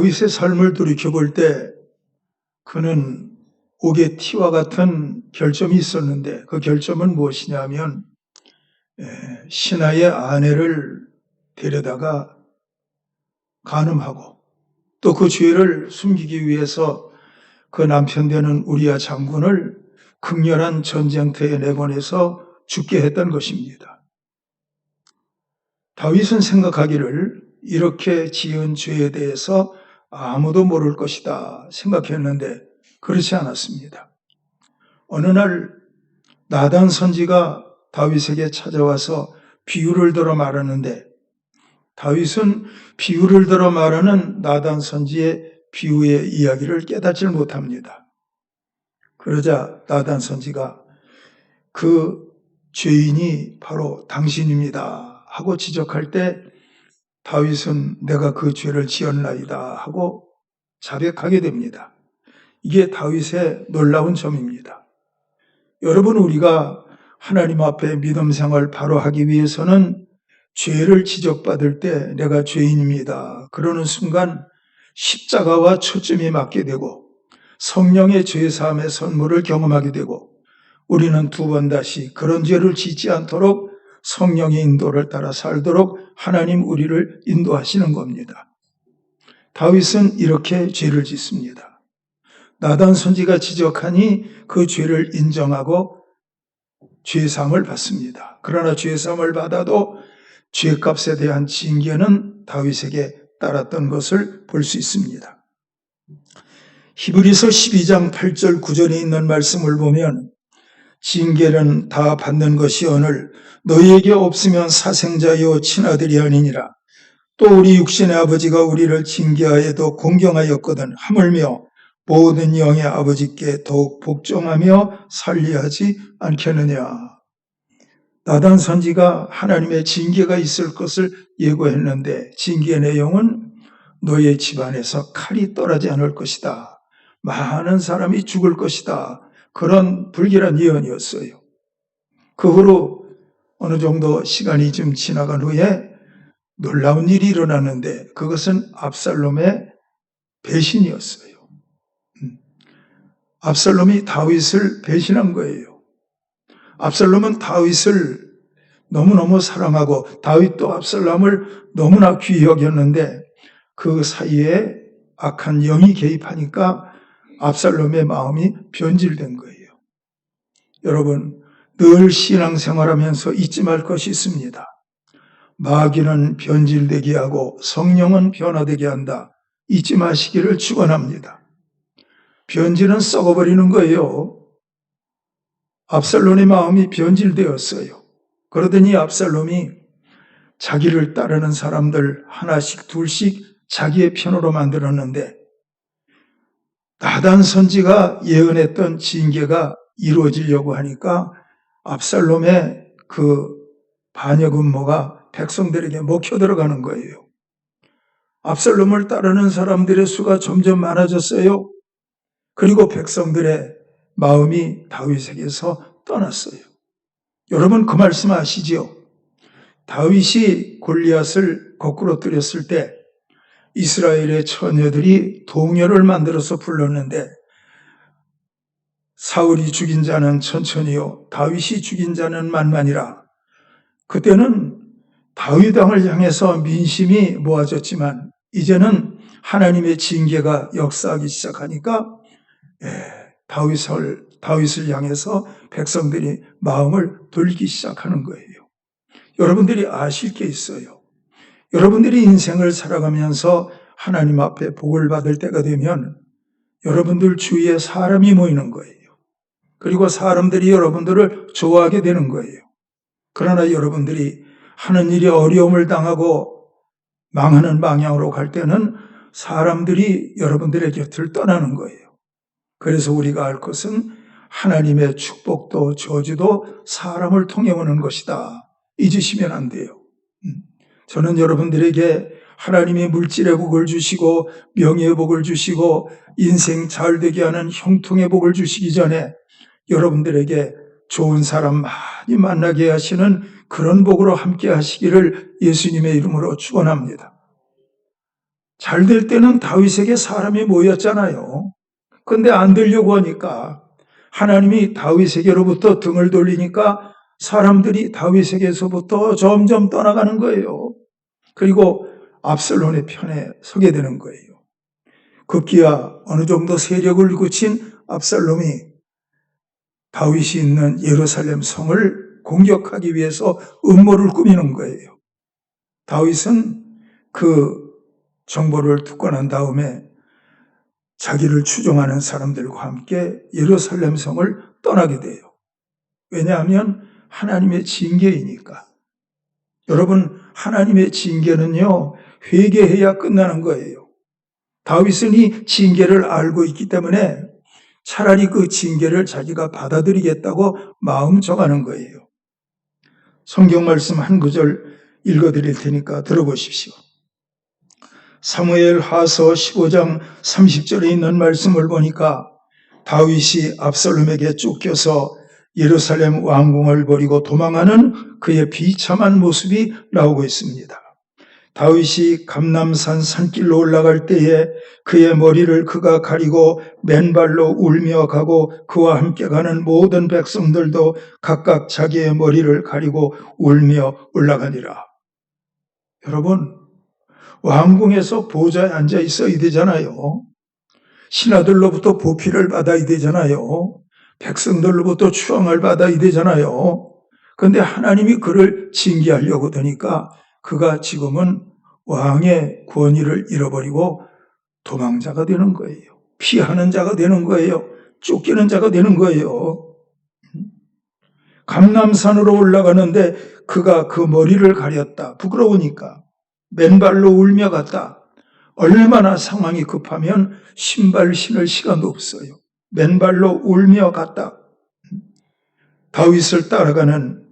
다윗의 삶을 돌이켜볼 때 그는 옥의 티와 같은 결점이 있었는데 그 결점은 무엇이냐면 신하의 아내를 데려다가 간음하고 또 그 죄를 숨기기 위해서 그 남편 되는 우리야 장군을 극렬한 전쟁터에 내보내서 죽게 했던 것입니다. 다윗은 생각하기를 이렇게 지은 죄에 대해서 아무도 모를 것이다 생각했는데 그렇지 않았습니다. 어느 날 나단 선지가 다윗에게 찾아와서 비유를 들어 말하는데 다윗은 비유를 들어 말하는 나단 선지의 비유의 이야기를 깨닫지 못합니다. 그러자 나단 선지가 그 죄인이 바로 당신입니다 하고 지적할 때 다윗은 내가 그 죄를 지었나이다 하고 자백하게 됩니다. 이게 다윗의 놀라운 점입니다. 여러분, 우리가 하나님 앞에 믿음 생활 바로 하기 위해서는 죄를 지적받을 때 내가 죄인입니다 그러는 순간 십자가와 초점이 맞게 되고 성령의 죄사함의 선물을 경험하게 되고 우리는 두 번 다시 그런 죄를 짓지 않도록 성령의 인도를 따라 살도록 하나님 우리를 인도하시는 겁니다. 다윗은 이렇게 죄를 짓습니다. 나단 선지가 지적하니 그 죄를 인정하고 죄사함을 받습니다. 그러나 죄사함을 받아도 죄값에 대한 징계는 다윗에게 따랐던 것을 볼 수 있습니다. 히브리서 12장 8절 9절에 있는 말씀을 보면 징계는 다 받는 것이오늘 너희에게 없으면 사생자여 친아들이 아니니라. 또 우리 육신의 아버지가 우리를 징계하여도 공경하였거든 하물며 모든 영의 아버지께 더욱 복종하며 살리하지 않겠느냐. 나단 선지가 하나님의 징계가 있을 것을 예고했는데 징계의 내용은 너의 집안에서 칼이 떠나지 않을 것이다. 많은 사람이 죽을 것이다. 그런 불길한 예언이었어요. 그 후로 어느 정도 시간이 좀 지나간 후에 놀라운 일이 일어났는데 그것은 압살롬의 배신이었어요. 압살롬이 다윗을 배신한 거예요. 압살롬은 다윗을 너무너무 사랑하고 다윗도 압살롬을 너무나 귀히 여겼는데 그 사이에 악한 영이 개입하니까 압살롬의 마음이 변질된 거예요. 여러분, 늘 신앙생활하면서 잊지 말 것이 있습니다. 마귀는 변질되게 하고 성령은 변화되게 한다. 잊지 마시기를 축원합니다. 변질은 썩어버리는 거예요. 압살롬의 마음이 변질되었어요. 그러더니 압살롬이 자기를 따르는 사람들 하나씩 둘씩 자기의 편으로 만들었는데 나단 선지가 예언했던 징계가 이루어지려고 하니까 압살롬의 그 반역 음모가 백성들에게 먹혀 들어가는 거예요. 압살롬을 따르는 사람들의 수가 점점 많아졌어요. 그리고 백성들의 마음이 다윗에게서 떠났어요. 여러분 그 말씀 아시죠? 다윗이 골리앗을 거꾸로 때렸을 때 이스라엘의 처녀들이 동요를 만들어서 불렀는데 사울이 죽인 자는 천천히요 다윗이 죽인 자는 만만이라. 그때는 다윗 왕을 향해서 민심이 모아졌지만 이제는 하나님의 징계가 역사하기 시작하니까 다윗을 향해서 백성들이 마음을 돌리기 시작하는 거예요. 여러분들이 아실 게 있어요. 여러분들이 인생을 살아가면서 하나님 앞에 복을 받을 때가 되면 여러분들 주위에 사람이 모이는 거예요. 그리고 사람들이 여러분들을 좋아하게 되는 거예요. 그러나 여러분들이 하는 일이 어려움을 당하고 망하는 방향으로 갈 때는 사람들이 여러분들의 곁을 떠나는 거예요. 그래서 우리가 알 것은 하나님의 축복도 저주도 사람을 통해 오는 것이다. 잊으시면 안 돼요. 저는 여러분들에게 하나님이 물질의 복을 주시고 명예의 복을 주시고 인생 잘 되게 하는 형통의 복을 주시기 전에 여러분들에게 좋은 사람 많이 만나게 하시는 그런 복으로 함께 하시기를 예수님의 이름으로 축원합니다. 잘 될 때는 다윗에게 사람이 모였잖아요. 근데 안 되려고 하니까 하나님이 다윗에게로부터 등을 돌리니까 사람들이 다윗에게서부터 점점 떠나가는 거예요. 그리고 압살롬의 편에 서게 되는 거예요. 급기야 어느 정도 세력을 굳힌 압살롬이 다윗이 있는 예루살렘 성을 공격하기 위해서 음모를 꾸미는 거예요. 다윗은 그 정보를 듣고 난 다음에 자기를 추종하는 사람들과 함께 예루살렘 성을 떠나게 돼요. 왜냐하면 하나님의 징계이니까. 여러분, 하나님의 징계는요, 회개해야 끝나는 거예요. 다윗은 이 징계를 알고 있기 때문에 차라리 그 징계를 자기가 받아들이겠다고 마음 정하는 거예요. 성경 말씀 한 구절 읽어드릴 테니까 들어보십시오. 사무엘 하서 15장 30절에 있는 말씀을 보니까 다윗이 압살롬에게 쫓겨서 예루살렘 왕궁을 버리고 도망하는 그의 비참한 모습이 나오고 있습니다. 다윗이 감람산 산길로 올라갈 때에 그의 머리를 그가 가리고 맨발로 울며 가고 그와 함께 가는 모든 백성들도 각각 자기의 머리를 가리고 울며 올라가니라. 여러분, 왕궁에서 보좌에 앉아 있어야 되잖아요. 신하들로부터 보필을 받아야 되잖아요. 백성들로부터 추앙을 받아야 되잖아요. 그런데 하나님이 그를 징계하려고 드니까 그가 지금은 왕의 권위를 잃어버리고 도망자가 되는 거예요. 피하는 자가 되는 거예요. 쫓기는 자가 되는 거예요. 감람산으로 올라가는데 그가 그 머리를 가렸다. 부끄러우니까. 맨발로 울며 갔다. 얼마나 상황이 급하면 신발 신을 시간도 없어요. 맨발로 울며 갔다. 다윗을 따라가는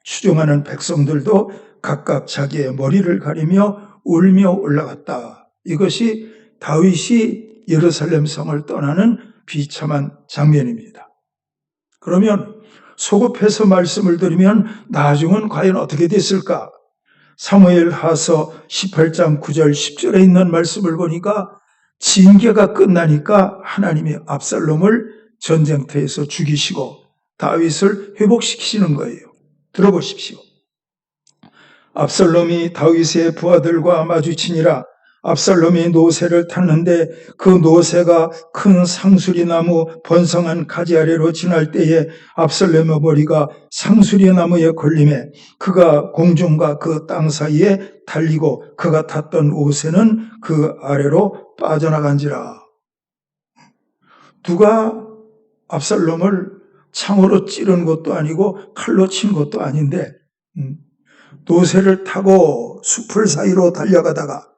추종하는 백성들도 각각 자기의 머리를 가리며 울며 올라갔다. 이것이 다윗이 예루살렘 성을 떠나는 비참한 장면입니다. 그러면 소급해서 말씀을 드리면 나중은 과연 어떻게 됐을까? 사무엘 하서 18장 9절 10절에 있는 말씀을 보니까 징계가 끝나니까 하나님이 압살롬을 전쟁터에서 죽이시고 다윗을 회복시키시는 거예요. 들어보십시오. 압살롬이 다윗의 부하들과 마주치니라. 압살롬이 노새를 탔는데 그 노새가 큰 상수리나무 번성한 가지 아래로 지날 때에 압살롬의 머리가 상수리나무에 걸림에 그가 공중과 그 땅 사이에 달리고 그가 탔던 옷에는 그 아래로 빠져나간지라. 누가 압살롬을 창으로 찌른 것도 아니고 칼로 친 것도 아닌데 노새를 타고 숲을 사이로 달려가다가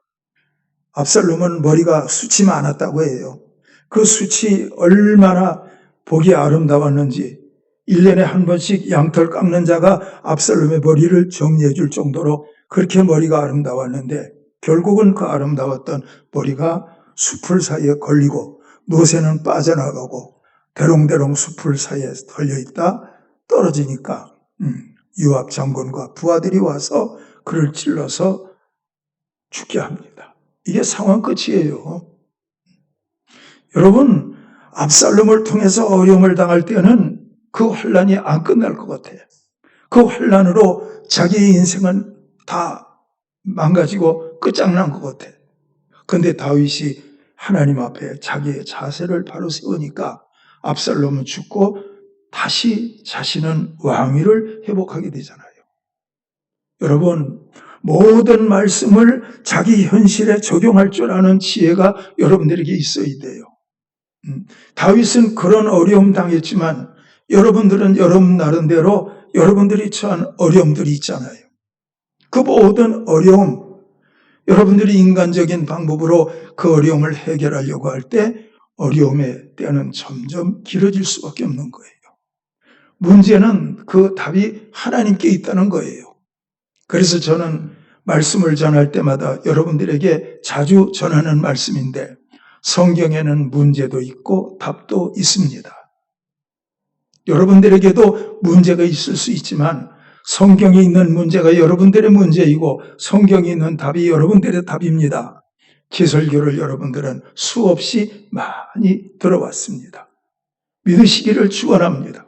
압살롬은 머리가 숱이 많았다고 해요. 그 숱이 얼마나 보기 아름다웠는지 1년에 한 번씩 양털 깎는 자가 압살롬의 머리를 정리해 줄 정도로 그렇게 머리가 아름다웠는데 결국은 그 아름다웠던 머리가 숲을 사이에 걸리고 노새는 빠져나가고 대롱대롱 숲을 사이에 걸려있다 떨어지니까 요압 장군과 부하들이 와서 그를 찔러서 죽게 합니다. 이게 상황 끝이에요. 여러분, 압살롬을 통해서 어려움을 당할 때는 그 환란이 안 끝날 것 같아요. 그 환란으로 자기의 인생은 다 망가지고 끝장난 것 같아요. 그런데 다윗이 하나님 앞에 자기의 자세를 바로 세우니까 압살롬은 죽고 다시 자신은 왕위를 회복하게 되잖아요. 여러분, 모든 말씀을 자기 현실에 적용할 줄 아는 지혜가 여러분들에게 있어야 돼요. 다윗은 그런 어려움 당했지만 여러분들은 여러분 나름대로 여러분들이 처한 어려움들이 있잖아요. 그 모든 어려움, 여러분들이 인간적인 방법으로 그 어려움을 해결하려고 할 때 어려움의 때는 점점 길어질 수밖에 없는 거예요. 문제는 그 답이 하나님께 있다는 거예요. 그래서 저는 말씀을 전할 때마다 여러분들에게 자주 전하는 말씀인데 성경에는 문제도 있고 답도 있습니다. 여러분들에게도 문제가 있을 수 있지만 성경에 있는 문제가 여러분들의 문제이고 성경에 있는 답이 여러분들의 답입니다. 기설교를 여러분들은 수없이 많이 들어왔습니다. 믿으시기를 축원합니다.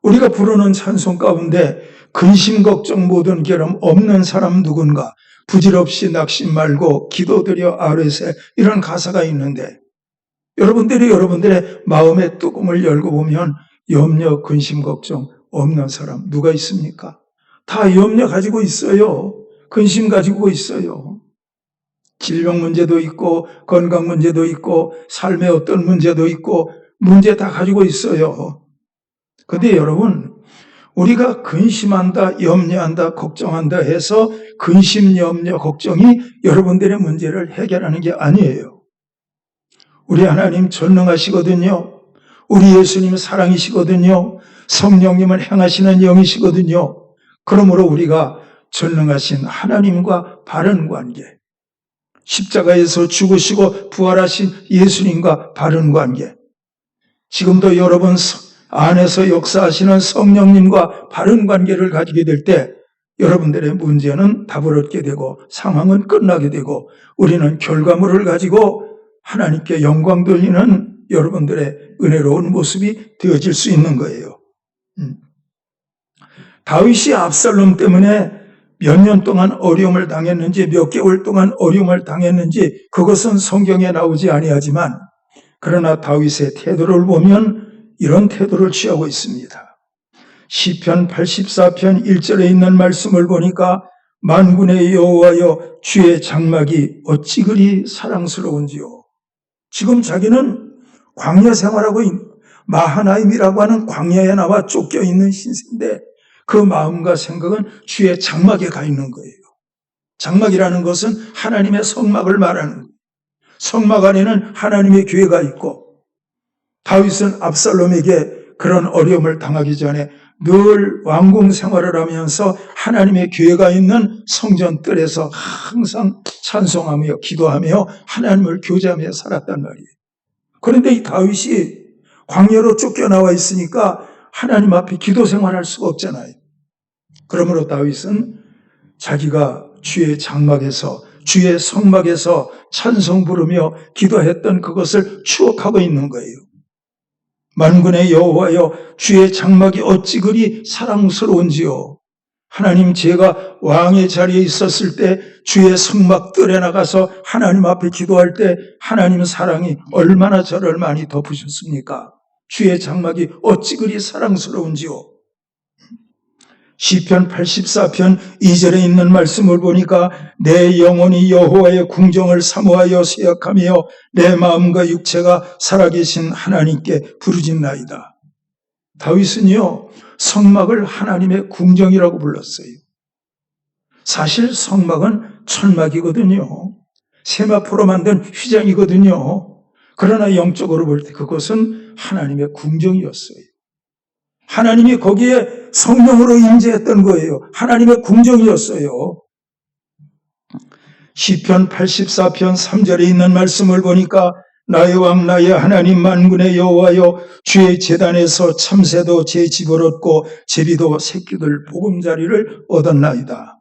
우리가 부르는 찬송 가운데 근심 걱정 모든 결함 없는 사람 누군가, 부질없이 낙심 말고 기도드려 아뢰세, 이런 가사가 있는데, 여러분들이 여러분들의 마음의 뚜껑을 열고 보면 염려, 근심, 걱정 없는 사람 누가 있습니까? 다 염려 가지고 있어요. 근심 가지고 있어요. 질병 문제도 있고 건강 문제도 있고 삶의 어떤 문제도 있고 문제 다 가지고 있어요. 근데 여러분, 우리가 근심한다, 염려한다, 걱정한다 해서 근심, 염려, 걱정이 여러분들의 문제를 해결하는 게 아니에요. 우리 하나님 전능하시거든요. 우리 예수님 사랑이시거든요. 성령님을 행하시는 영이시거든요. 그러므로 우리가 전능하신 하나님과 바른 관계, 십자가에서 죽으시고 부활하신 예수님과 바른 관계, 지금도 여러분 안에서 역사하시는 성령님과 바른 관계를 가지게 될 때 여러분들의 문제는 답을 얻게 되고 상황은 끝나게 되고 우리는 결과물을 가지고 하나님께 영광 돌리는 여러분들의 은혜로운 모습이 되어질 수 있는 거예요. 다윗이 압살롬 때문에 몇 년 동안 어려움을 당했는지, 몇 개월 동안 어려움을 당했는지 그것은 성경에 나오지 아니하지만, 그러나 다윗의 태도를 보면 이런 태도를 취하고 있습니다. 시편 84편 1절에 있는 말씀을 보니까 만군의 여호와여 주의 장막이 어찌 그리 사랑스러운지요. 지금 자기는 광야 생활하고 마하나임이라고 하는 광야에 나와 쫓겨있는 신세인데 그 마음과 생각은 주의 장막에 가 있는 거예요. 장막이라는 것은 하나님의 성막을 말하는 거예요. 성막 안에는 하나님의 교회가 있고, 다윗은 압살롬에게 그런 어려움을 당하기 전에 늘 왕궁 생활을 하면서 하나님의 교회가 있는 성전 뜰에서 항상 찬송하며 기도하며 하나님을 교제하며 살았단 말이에요. 그런데 이 다윗이 광야로 쫓겨나와 있으니까 하나님 앞에 기도 생활할 수가 없잖아요. 그러므로 다윗은 자기가 주의 장막에서, 주의 성막에서 찬송 부르며 기도했던 그것을 추억하고 있는 거예요. 만군의 여호와여 주의 장막이 어찌 그리 사랑스러운지요. 하나님, 제가 왕의 자리에 있었을 때 주의 성막 뜰에 나가서 하나님 앞에 기도할 때 하나님 사랑이 얼마나 저를 많이 덮으셨습니까? 주의 장막이 어찌 그리 사랑스러운지요. 시편 84편 2절에 있는 말씀을 보니까 내 영혼이 여호와의 궁정을 사모하여 생각하며 내 마음과 육체가 살아계신 하나님께 부르짖나이다. 다윗은요, 성막을 하나님의 궁정이라고 불렀어요. 사실 성막은 천막이거든요. 세마포로 만든 휘장이거든요. 그러나 영적으로 볼 때 그것은 하나님의 궁정이었어요. 하나님이 거기에 성령으로 임재했던 거예요. 하나님의 궁정이었어요. 시편 84편 3절에 있는 말씀을 보니까 나의 왕 나의 하나님 만군의 여호와여 주의 제단에서 참새도 제 집을 얻고 제비도 새끼들 보금자리를 얻었나이다.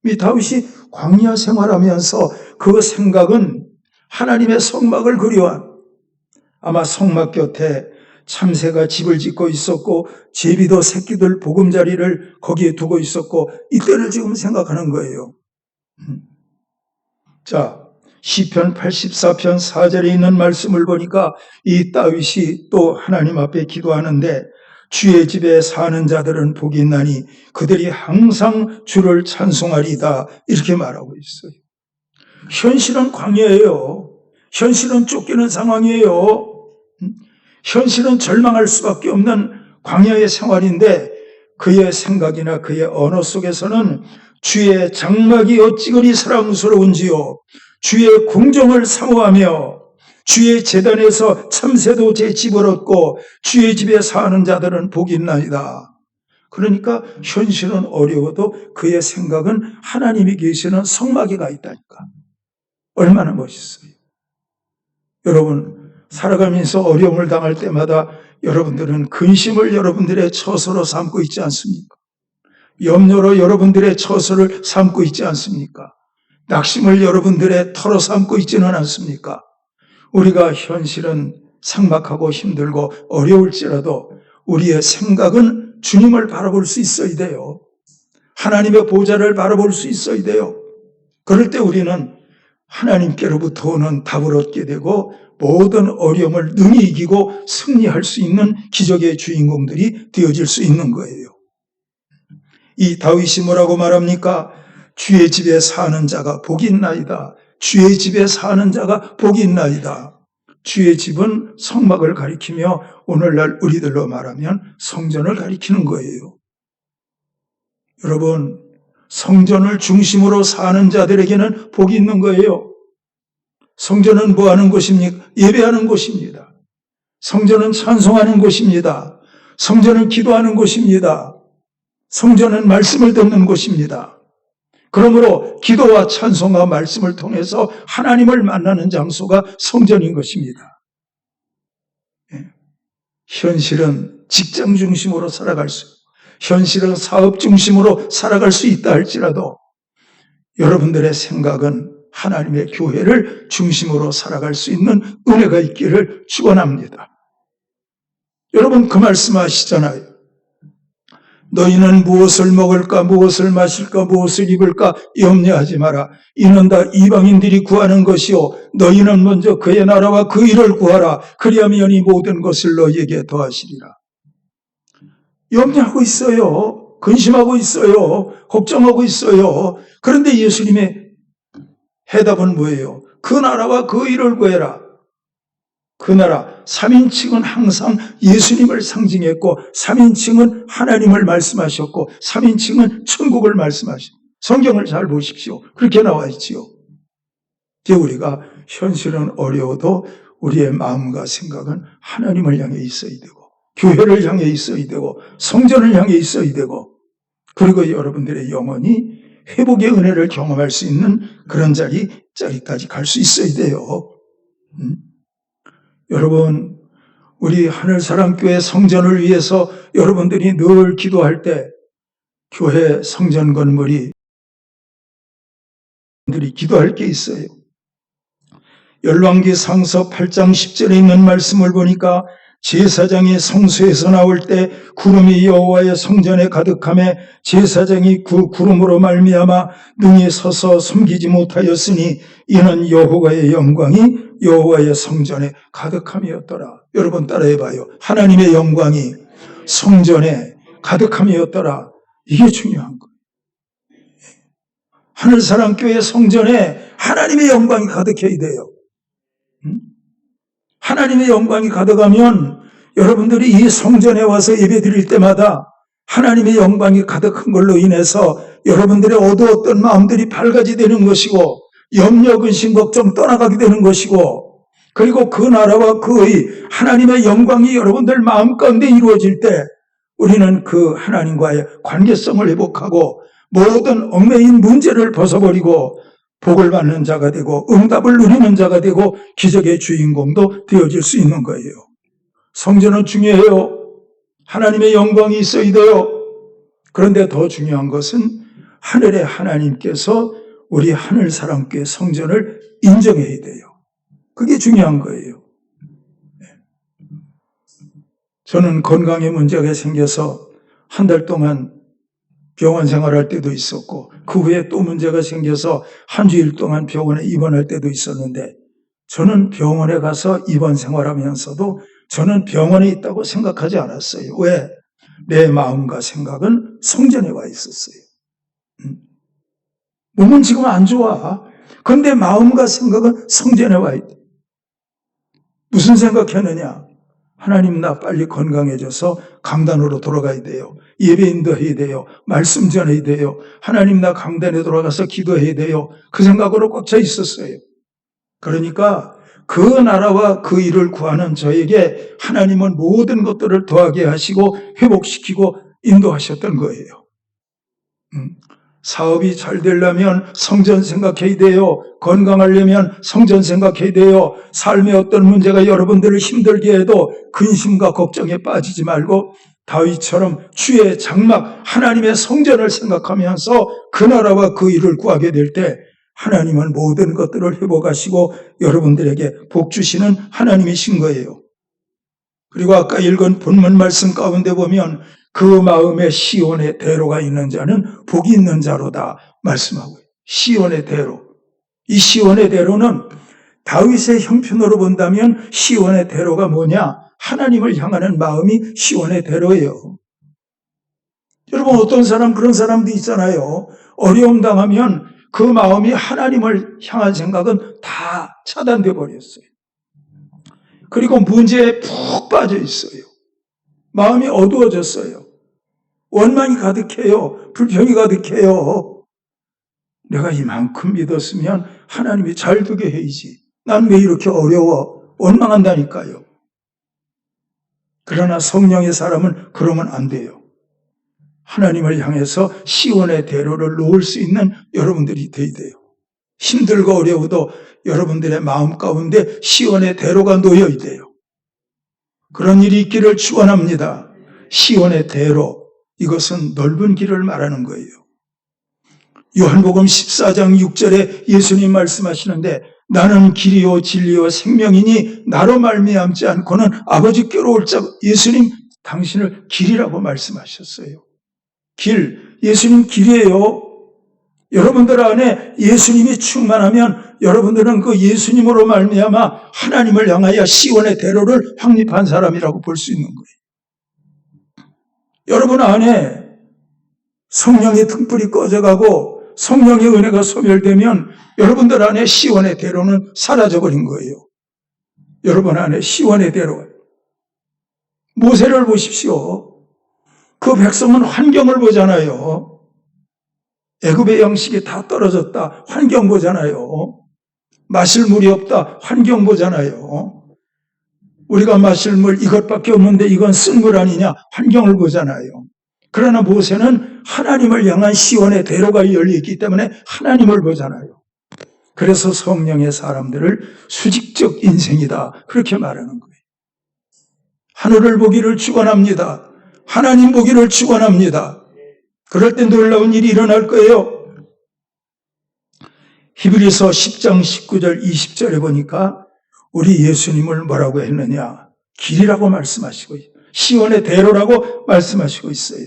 이 다윗이 광야 생활하면서 그 생각은 하나님의 성막을 그리워한, 아마 성막 곁에 참새가 집을 짓고 있었고 제비도 새끼들 보금자리를 거기에 두고 있었고 이때를 지금 생각하는 거예요. 자, 시편 84편 4절에 있는 말씀을 보니까 이 다윗이 또 하나님 앞에 기도하는데 주의 집에 사는 자들은 복이 있나니 그들이 항상 주를 찬송하리다, 이렇게 말하고 있어요. 현실은 광야예요. 현실은 쫓기는 상황이에요. 현실은 절망할 수밖에 없는 광야의 생활인데 그의 생각이나 그의 언어 속에서는 주의 장막이 어찌 그리 사랑스러운지요. 주의 궁정을 사모하며 주의 제단에서 참새도 제 집을 얻고 주의 집에 사는 자들은 복이 있나이다. 그러니까 현실은 어려워도 그의 생각은 하나님이 계시는 성막에 가 있다니까. 얼마나 멋있어요. 여러분, 살아가면서 어려움을 당할 때마다 여러분들은 근심을 여러분들의 처소로 삼고 있지 않습니까? 염려로 여러분들의 처소를 삼고 있지 않습니까? 낙심을 여러분들의 털어 삼고 있지는 않습니까? 우리가 현실은 삭막하고 힘들고 어려울지라도 우리의 생각은 주님을 바라볼 수 있어야 돼요. 하나님의 보좌를 바라볼 수 있어야 돼요. 그럴 때 우리는 하나님께로부터 오는 답을 얻게 되고 모든 어려움을 능히 이기고 승리할 수 있는 기적의 주인공들이 되어질 수 있는 거예요. 이 다윗이 뭐라고 말합니까? 주의 집에 사는 자가 복이 있나이다. 주의 집에 사는 자가 복이 있나이다. 주의 집은 성막을 가리키며 오늘날 우리들로 말하면 성전을 가리키는 거예요. 여러분, 성전을 중심으로 사는 자들에게는 복이 있는 거예요. 성전은 뭐 하는 곳입니까? 예배하는 곳입니다. 성전은 찬송하는 곳입니다. 성전은 기도하는 곳입니다. 성전은 말씀을 듣는 곳입니다. 그러므로 기도와 찬송과 말씀을 통해서 하나님을 만나는 장소가 성전인 것입니다. 현실은 직장 중심으로 살아갈 수, 현실은 사업 중심으로 살아갈 수 있다 할지라도 여러분들의 생각은 하나님의 교회를 중심으로 살아갈 수 있는 은혜가 있기를 축원합니다. 여러분 그 말씀하시잖아요. 너희는 무엇을 먹을까 무엇을 마실까 무엇을 입을까 염려하지 마라. 이는 다 이방인들이 구하는 것이요 너희는 먼저 그의 나라와 그 일을 구하라. 그리하면 이 모든 것을 너희에게 더하시리라. 염려하고 있어요. 근심하고 있어요. 걱정하고 있어요. 그런데 예수님의 해답은 뭐예요? 그 나라와 그 일을 구해라. 그 나라, 3인칭은 항상 예수님을 상징했고 3인칭은 하나님을 말씀하셨고 3인칭은 천국을 말씀하셨고 성경을 잘 보십시오. 그렇게 나와 있지요. 이제 우리가 현실은 어려워도 우리의 마음과 생각은 하나님을 향해 있어야 되고 교회를 향해 있어야 되고 성전을 향해 있어야 되고 그리고 여러분들의 영혼이 회복의 은혜를 경험할 수 있는 그런 자리까지 갈 수 있어야 돼요. 여러분, 우리 하늘사랑교회 성전을 위해서 여러분들이 늘 기도할 때 교회 성전 건물이 기도할 게 있어요. 열왕기상서 8장 10절에 있는 말씀을 보니까 제사장이 성소에서 나올 때 구름이 여호와의 성전에 가득하며 제사장이 그 구름으로 말미암아 능히 서서 숨기지 못하였으니 이는 여호와의 영광이 여호와의 성전에 가득함이었더라. 여러분 따라해봐요. 하나님의 영광이 성전에 가득함이었더라. 이게 중요한 거예요. 하늘사랑교회 성전에 하나님의 영광이 가득해야 돼요. 하나님의 영광이 가득하면 여러분들이 이 성전에 와서 예배 드릴 때마다 하나님의 영광이 가득한 걸로 인해서 여러분들의 어두웠던 마음들이 밝아지게 되는 것이고 염려, 근심, 걱정 떠나가게 되는 것이고 그리고 그 나라와 그의 하나님의 영광이 여러분들 마음 가운데 이루어질 때 우리는 그 하나님과의 관계성을 회복하고 모든 얽매인 문제를 벗어버리고 복을 받는 자가 되고 응답을 누리는 자가 되고 기적의 주인공도 되어질 수 있는 거예요. 성전은 중요해요. 하나님의 영광이 있어야 돼요. 그런데 더 중요한 것은 하늘의 하나님께서 우리 하늘사랑교회 성전을 인정해야 돼요. 그게 중요한 거예요. 저는 건강에 문제가 생겨서 한 달 동안 병원 생활할 때도 있었고 그 후에 또 문제가 생겨서 한 주일 동안 병원에 입원할 때도 있었는데 저는 병원에 가서 입원 생활하면서도 저는 병원에 있다고 생각하지 않았어요. 왜? 내 마음과 생각은 성전에 와 있었어요. 몸은 지금 안 좋아. 그런데 마음과 생각은 성전에 와 있다. 무슨 생각했느냐? 하나님 나 빨리 건강해져서 강단으로 돌아가야 돼요. 예배 인도해야 돼요. 말씀 전해야 돼요. 하나님 나 강단에 돌아가서 기도해야 돼요. 그 생각으로 꽉 차 있었어요. 그러니까 그 나라와 그 일을 구하는 저에게 하나님은 모든 것들을 더하게 하시고 회복시키고 인도하셨던 거예요. 사업이 잘 되려면 성전 생각해야 돼요. 건강하려면 성전 생각해야 돼요. 삶의 어떤 문제가 여러분들을 힘들게 해도 근심과 걱정에 빠지지 말고 다윗처럼 주의 장막 하나님의 성전을 생각하면서 그 나라와 그 일을 구하게 될 때 하나님은 모든 것들을 회복하시고 여러분들에게 복 주시는 하나님이신 거예요. 그리고 아까 읽은 본문 말씀 가운데 보면 그 마음에 시온의 대로가 있는 자는 복이 있는 자로다 말씀하고요. 시온의 대로. 이 시온의 대로는 다윗의 형편으로 본다면 시온의 대로가 뭐냐? 하나님을 향하는 마음이 시온의 대로예요. 여러분, 어떤 사람, 그런 사람도 있잖아요. 어려움 당하면 그 마음이 하나님을 향한 생각은 다 차단돼 버렸어요. 그리고 문제에 푹 빠져 있어요. 마음이 어두워졌어요. 원망이 가득해요. 불평이 가득해요. 내가 이만큼 믿었으면 하나님이 잘 되게 해야지. 난 왜 이렇게 어려워? 원망한다니까요. 그러나 성령의 사람은 그러면 안 돼요. 하나님을 향해서 시온의 대로를 놓을 수 있는 여러분들이 돼야 돼요. 힘들고 어려워도 여러분들의 마음 가운데 시온의 대로가 놓여야 돼요. 그런 일이 있기를 축원합니다. 시온의 대로, 이것은 넓은 길을 말하는 거예요. 요한복음 14장 6절에 예수님 말씀하시는데 나는 길이요 진리요 생명이니 나로 말미암지 않고는 아버지께로 올 자. 예수님 당신을 길이라고 말씀하셨어요. 길, 예수님 길이에요. 여러분들 안에 예수님이 충만하면 여러분들은 그 예수님으로 말미암아 하나님을 향하여 시온의 대로를 확립한 사람이라고 볼 수 있는 거예요. 여러분 안에 성령의 등불이 꺼져가고 성령의 은혜가 소멸되면 여러분들 안에 시온의 대로는 사라져버린 거예요. 여러분 안에 시온의 대로. 모세를 보십시오. 그 백성은 환경을 보잖아요. 애굽의 양식이 다 떨어졌다. 환경 보잖아요. 마실 물이 없다. 환경 보잖아요. 우리가 마실 물 이것밖에 없는데 이건 쓴 물 아니냐. 환경을 보잖아요. 그러나 모세는 하나님을 향한 시온의 대로가 열려있기 때문에 하나님을 보잖아요. 그래서 성령의 사람들을 수직적 인생이다. 그렇게 말하는 거예요. 하늘을 보기를 축원합니다. 하나님 보기를 축원합니다. 그럴 때 놀라운 일이 일어날 거예요. 히브리서 10장 19절 20절에 보니까 우리 예수님을 뭐라고 했느냐. 길이라고 말씀하시고 시온의 대로라고 말씀하시고 있어요.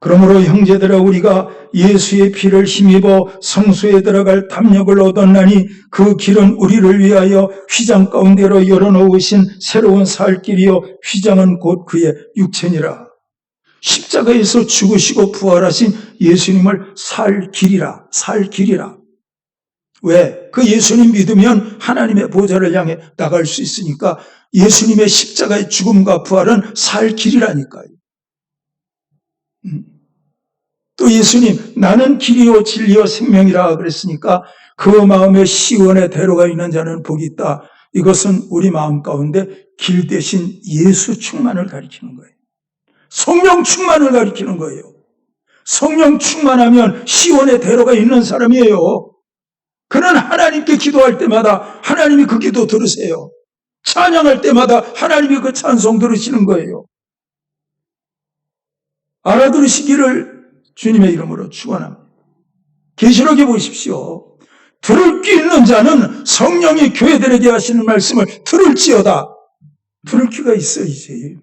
그러므로 형제들아 우리가 예수의 피를 힘입어 성소에 들어갈 담력을 얻었나니 그 길은 우리를 위하여 휘장 가운데로 열어놓으신 새로운 살 길이요 휘장은 곧 그의 육체니라. 십자가에서 죽으시고 부활하신 예수님을 살 길이라. 왜? 그 예수님 믿으면 하나님의 보좌를 향해 나갈 수 있으니까 예수님의 십자가의 죽음과 부활은 살 길이라니까요. 또 예수님 나는 길이요 진리요 생명이라 그랬으니까 그 마음에 시온의 대로가 있는 자는 복이 있다. 이것은 우리 마음 가운데 길 대신 예수 충만을 가리키는 거예요. 성령 충만을 가리키는 거예요. 성령 충만하면 시온의 대로가 있는 사람이에요. 그는 하나님께 기도할 때마다 하나님이 그 기도 들으세요. 찬양할 때마다 하나님이 그 찬송 들으시는 거예요. 알아들으시기를 주님의 이름으로 축원합니다. 계시록에 보십시오. 들을 귀 있는 자는 성령이 교회들에게 하시는 말씀을 들을지어다. 들을 귀가 있어야지.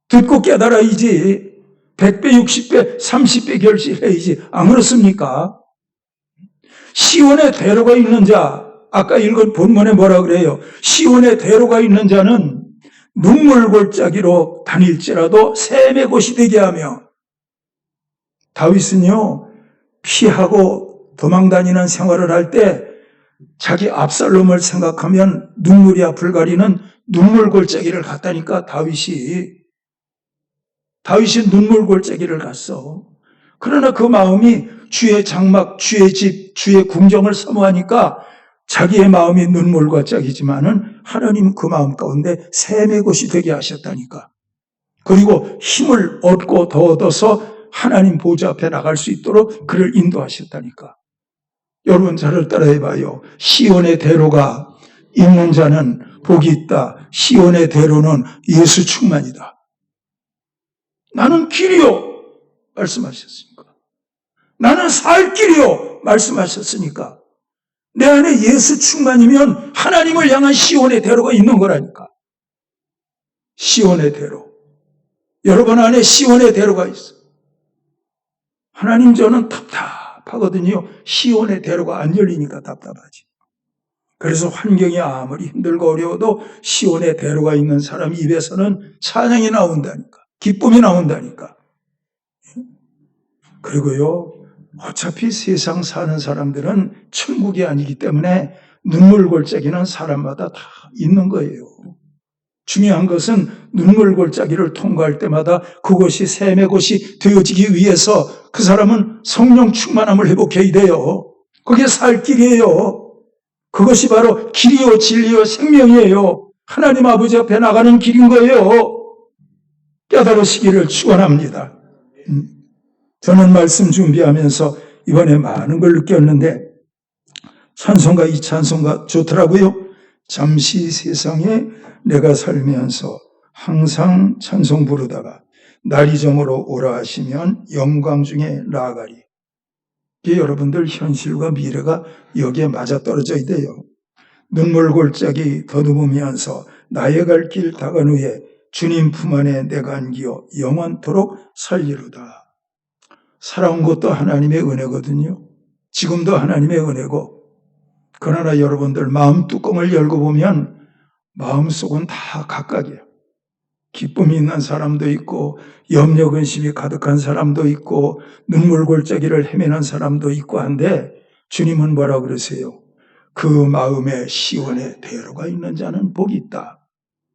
듣고 깨달아야지. 100배, 60배, 30배 결실해야지. 안 그렇습니까? 시온의 대로가 있는 자, 아까 읽은 본문에 뭐라 그래요? 시온의 대로가 있는 자는 눈물 골짜기로 다닐지라도 샘의 곳이 되게 하며, 다윗은요 피하고 도망다니는 생활을 할 때 자기 압살롬을 생각하면 눈물이 앞을 가리는 눈물 골짜기를 갔다니까. 다윗이 눈물 골짜기를 갔어. 그러나 그 마음이 주의 장막, 주의 집, 주의 궁정을 사모하니까 자기의 마음이 눈물 골짜기지만은 하나님 그 마음 가운데 샘의 곳이 되게 하셨다니까. 그리고 힘을 얻고 더 얻어서 하나님 보좌 앞에 나갈 수 있도록 그를 인도하셨다니까. 여러분 저를 따라해봐요. 시온의 대로가 있는 자는 복이 있다. 시온의 대로는 예수 충만이다. 나는 길이요 말씀하셨습니까? 나는 살 길이요 말씀하셨으니까. 내 안에 예수 충만이면 하나님을 향한 시온의 대로가 있는 거라니까. 시온의 대로. 여러분 안에 시온의 대로가 있어. 하나님, 저는 답답하거든요. 시온의 대로가 안 열리니까 답답하지. 그래서 환경이 아무리 힘들고 어려워도 시온의 대로가 있는 사람 입에서는 찬양이 나온다니까. 기쁨이 나온다니까. 그리고요, 어차피 세상 사는 사람들은 천국이 아니기 때문에 눈물 골짜기는 사람마다 다 있는 거예요. 중요한 것은 눈물 골짜기를 통과할 때마다 그것이 샘의 곳이 되어지기 위해서 그 사람은 성령 충만함을 회복해야 돼요. 그게 살 길이에요. 그것이 바로 길이요 진리요 생명이에요. 하나님 아버지 앞에 나가는 길인 거예요. 깨달으시기를 축원합니다. 저는 말씀 준비하면서 이번에 많은 걸 느꼈는데 찬송가, 이 찬송가 좋더라고요. 잠시 세상에 내가 살면서 항상 찬송 부르다가 날이 저물어 오라 하시면 영광 중에 나아가리. 이게 여러분들 현실과 미래가 여기에 맞아떨어져야 돼요. 눈물 골짜기 더듬으면서 나의 갈 길 다간 후에 주님 품 안에 내가 안기어 영원토록 살리로다. 살아온 것도 하나님의 은혜거든요. 지금도 하나님의 은혜고, 그러나 여러분들 마음 뚜껑을 열고 보면 마음속은 다 각각이에요. 기쁨이 있는 사람도 있고 염려 근심이 가득한 사람도 있고 눈물 골짜기를 헤매는 사람도 있고 한데, 주님은 뭐라 그러세요? 그 마음에 시온의 대로가 있는 자는 복이 있다.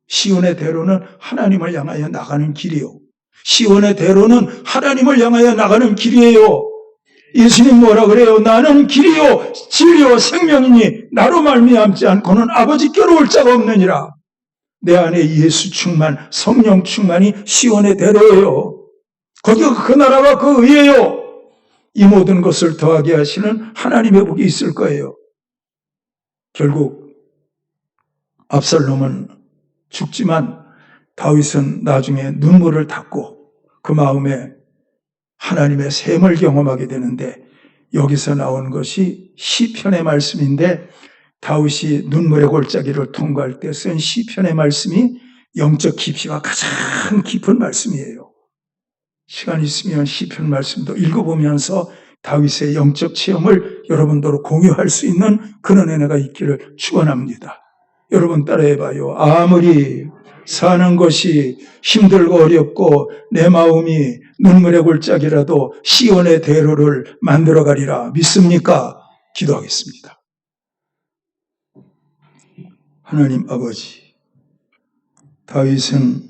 시온의 대로는 하나님을 향하여 나가는 길이요. 시온의 대로는 하나님을 향하여 나가는 길이에요. 예수님 뭐라 그래요? 나는 길이요 진리요 생명이니 나로 말미암지 않고는 아버지께로 올 자가 없느니라. 내 안에 예수 충만, 성령 충만이 시온의 대로예요. 거기가 그 나라가 그 의예요. 이 모든 것을 더하게 하시는 하나님의 복이 있을 거예요. 결국 압살롬은 죽지만 다윗은 나중에 눈물을 닦고 그 마음에 하나님의 샘을 경험하게 되는데, 여기서 나온 것이 시편의 말씀인데, 다윗이 눈물의 골짜기를 통과할 때 쓴 시편의 말씀이 영적 깊이가 가장 깊은 말씀이에요. 시간 있으면 시편 말씀도 읽어보면서 다윗의 영적 체험을 여러분들로 공유할 수 있는 그런 은혜가 있기를 축원합니다. 여러분 따라해봐요. 아무리 사는 것이 힘들고 어렵고 내 마음이 눈물의 골짜기라도 시온의 대로를 만들어가리라. 믿습니까? 기도하겠습니다. 하나님 아버지, 다윗은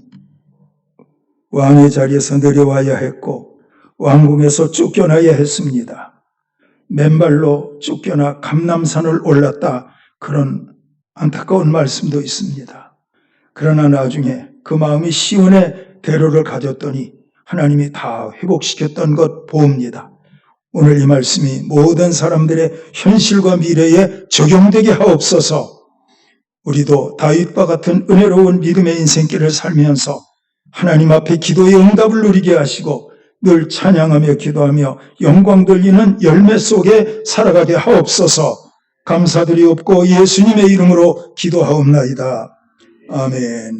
왕의 자리에서 내려와야 했고 왕궁에서 쫓겨나야 했습니다. 맨발로 쫓겨나 감람산을 올랐다, 그런 안타까운 말씀도 있습니다. 그러나 나중에 그 마음이 시온의 대로를 가졌더니 하나님이 다 회복시켰던 것 보옵니다. 오늘 이 말씀이 모든 사람들의 현실과 미래에 적용되게 하옵소서. 우리도 다윗과 같은 은혜로운 믿음의 인생길을 살면서 하나님 앞에 기도의 응답을 누리게 하시고 늘 찬양하며 기도하며 영광 돌리는 열매 속에 살아가게 하옵소서. 감사드리옵고 예수님의 이름으로 기도하옵나이다. 아멘.